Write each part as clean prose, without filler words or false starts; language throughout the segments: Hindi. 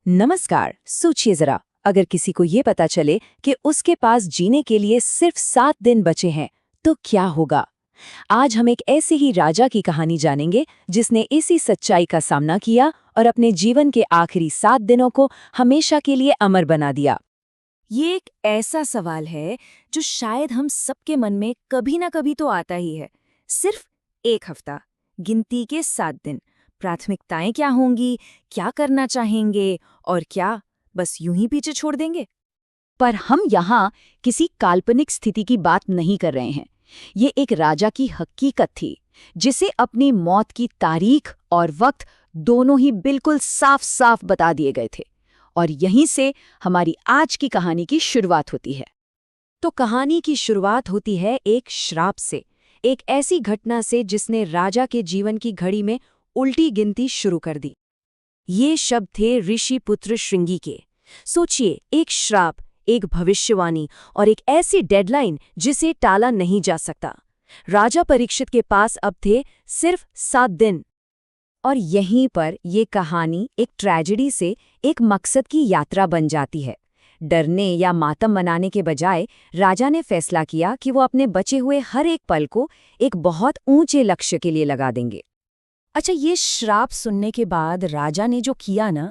नमस्कार। सोचिए जरा, अगर किसी को ये पता चले कि उसके पास जीने के लिए सिर्फ 7 दिन बचे हैं, तो क्या होगा? आज हम एक ऐसे ही राजा की कहानी जानेंगे जिसने इसी सच्चाई का सामना किया और अपने जीवन के आखिरी 7 दिनों को हमेशा के लिए अमर बना दिया। ये एक ऐसा सवाल है जो शायद हम सबके मन में कभी ना कभी तो आता ही है। सिर्फ एक हफ्ता, गिनती के 7 दिन, प्राथमिकताएं क्या होंगी, क्या करना चाहेंगे और क्या बस यूं ही पीछे छोड़ देंगे। पर हम यहाँ किसी काल्पनिक स्थिति की बात नहीं कर रहे हैं। ये एक राजा की हकीकत थी, जिसे अपनी मौत की तारीख और वक्त दोनों ही बिल्कुल साफ साफ बता दिए गए थे। और यहीं से हमारी आज की कहानी की शुरुआत होती है। तो कहानी की शुरुआत होती है एक श्राप से, एक ऐसी घटना से जिसने राजा के जीवन की घड़ी में उल्टी गिनती शुरू कर दी। ये शब्द थे ऋषि पुत्र श्रृंगी के। सोचिए, एक श्राप, एक भविष्यवाणी और एक ऐसी डेडलाइन जिसे टाला नहीं जा सकता। राजा परीक्षित के पास अब थे सिर्फ 7 दिन। और यहीं पर ये कहानी एक ट्रेजेडी से एक मकसद की यात्रा बन जाती है। डरने या मातम मनाने के बजाय राजा ने फैसला किया कि वो अपने बचे हुए हर एक पल को एक बहुत ऊंचे लक्ष्य के लिए लगा देंगे। अच्छा, ये श्राप सुनने के बाद राजा ने जो किया ना,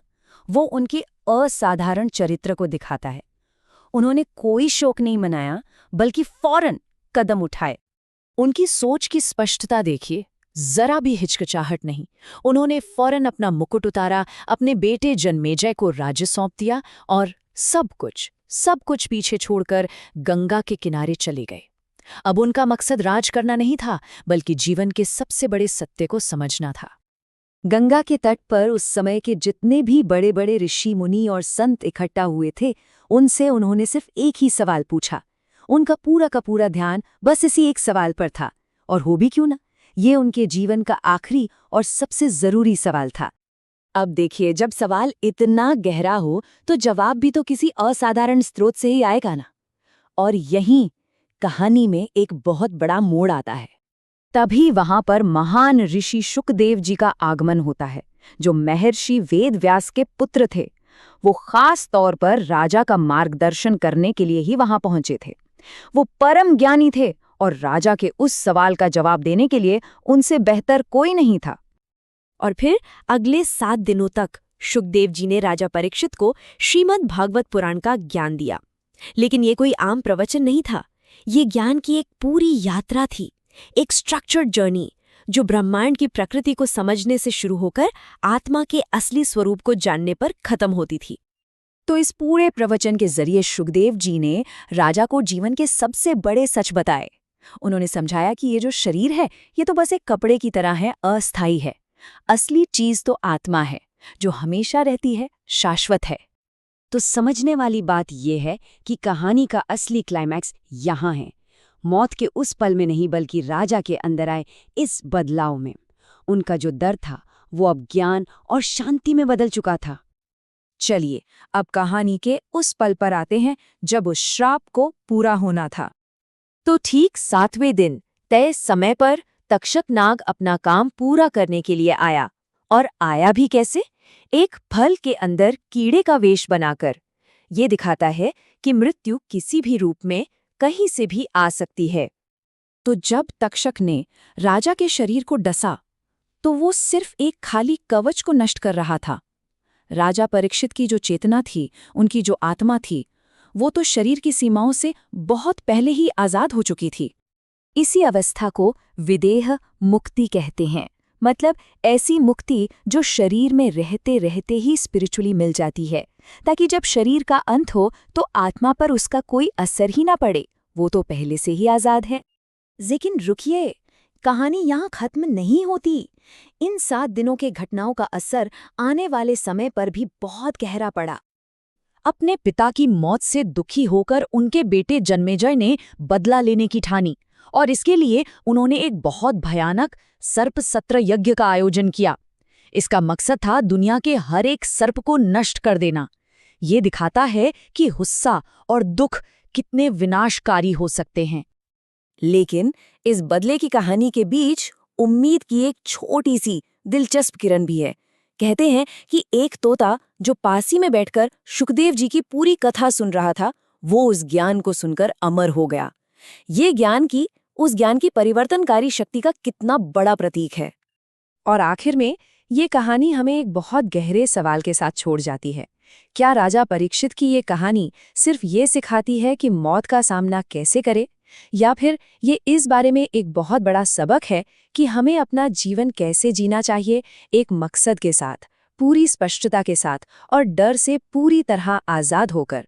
वो उनके असाधारण चरित्र को दिखाता है। उन्होंने कोई शोक नहीं मनाया, बल्कि फौरन कदम उठाए। उनकी सोच की स्पष्टता देखिए, जरा भी हिचकिचाहट नहीं। उन्होंने फौरन अपना मुकुट उतारा, अपने बेटे जन्मेजय को राज्य सौंप दिया और सब कुछ पीछे छोड़कर गंगा के किनारे चले गए। अब उनका मकसद राज करना नहीं था, बल्कि जीवन के सबसे बड़े सत्य को समझना था। गंगा के तट पर उस समय के जितने भी बड़े बड़े ऋषि मुनि और संत इकट्ठा हुए थे, उनसे उन्होंने सिर्फ एक ही सवाल पूछा। उनका पूरा का पूरा ध्यान बस इसी एक सवाल पर था। और हो भी क्यों ना, ये उनके जीवन का आखिरी और सबसे जरूरी सवाल था। अब देखिए, जब सवाल इतना गहरा हो तो जवाब भी तो किसी असाधारण स्रोत से ही आएगा ना। और यहीं कहानी में एक बहुत बड़ा मोड़ आता है। तभी वहां पर महान ऋषि शुकदेव जी का आगमन होता है, जो महर्षि वेदव्यास के पुत्र थे। वो खास तौर पर राजा का मार्गदर्शन करने के लिए ही वहां पहुंचे थे। वो परम ज्ञानी थे और राजा के उस सवाल का जवाब देने के लिए उनसे बेहतर कोई नहीं था। और फिर अगले 7 दिनों तक शुकदेव जी ने राजा परीक्षित को श्रीमद् भागवत पुराण का ज्ञान दिया। लेकिन ये कोई आम प्रवचन नहीं था। ये ज्ञान की एक पूरी यात्रा थी, एक स्ट्रक्चर्ड जर्नी, जो ब्रह्मांड की प्रकृति को समझने से शुरू होकर आत्मा के असली स्वरूप को जानने पर खत्म होती थी। तो इस पूरे प्रवचन के जरिए शुकदेव जी ने राजा को जीवन के सबसे बड़े सच बताए। उन्होंने समझाया कि ये जो शरीर है, ये तो बस एक कपड़े की तरह है, अस्थायी है। असली चीज तो आत्मा है, जो हमेशा रहती है, शाश्वत है। तो समझने वाली बात यह है कि कहानी का असली क्लाइमैक्स यहाँ है। मौत के उस पल में नहीं, बल्कि राजा के अंदर आए इस बदलाव में। उनका जो डर था, वो अब ज्ञान और शांति में बदल चुका था। चलिए, अब कहानी के उस पल पर आते हैं जब उस श्राप को पूरा होना था। तो ठीक 7वें दिन तय समय पर तक्षक नाग अपना काम पूरा करने के लिए आया। और आया भी कैसे? एक फल के अंदर कीड़े का वेश बनाकर। ये दिखाता है कि मृत्यु किसी भी रूप में कहीं से भी आ सकती है। तो जब तक्षक ने राजा के शरीर को डसा, तो वो सिर्फ एक खाली कवच को नष्ट कर रहा था। राजा परीक्षित की जो चेतना थी, उनकी जो आत्मा थी, वो तो शरीर की सीमाओं से बहुत पहले ही आजाद हो चुकी थी। इसी अवस्था को विदेह मुक्ति कहते हैं। मतलब ऐसी मुक्ति जो शरीर में रहते रहते ही स्पिरिचुअली मिल जाती है, ताकि जब शरीर का अंत हो तो आत्मा पर उसका कोई असर ही ना पड़े। वो तो पहले से ही आजाद है। लेकिन रुकिए, कहानी यहाँ खत्म नहीं होती। इन 7 दिनों के घटनाओं का असर आने वाले समय पर भी बहुत गहरा पड़ा। अपने पिता की मौत से दुखी होकर उनके बेटे जन्मेजय ने बदला लेने की ठानी, और इसके लिए उन्होंने एक बहुत भयानक सर्प सत्र यज्ञ का आयोजन किया। इसका मकसद था दुनिया के हर एक सर्प को नष्ट कर देना। ये दिखाता है कि गुस्सा और दुख कितने विनाशकारी हो सकते हैं। लेकिन इस बदले की कहानी के बीच उम्मीद की एक छोटी सी दिलचस्प किरण भी है। कहते हैं कि एक तोता जो पास ही में बैठकर सुखदेव जी की पूरी कथा सुन रहा था, वो उस ज्ञान को सुनकर अमर हो गया। उस ज्ञान की परिवर्तनकारी शक्ति का कितना बड़ा प्रतीक है। और आखिर में ये कहानी हमें एक बहुत गहरे सवाल के साथ छोड़ जाती है। क्या राजा परीक्षित की ये कहानी सिर्फ ये सिखाती है कि मौत का सामना कैसे करें, या फिर ये इस बारे में एक बहुत बड़ा सबक है कि हमें अपना जीवन कैसे जीना चाहिए, एक मकसद के साथ, पूरी स्पष्टता के साथ और डर से पूरी तरह आज़ाद होकर।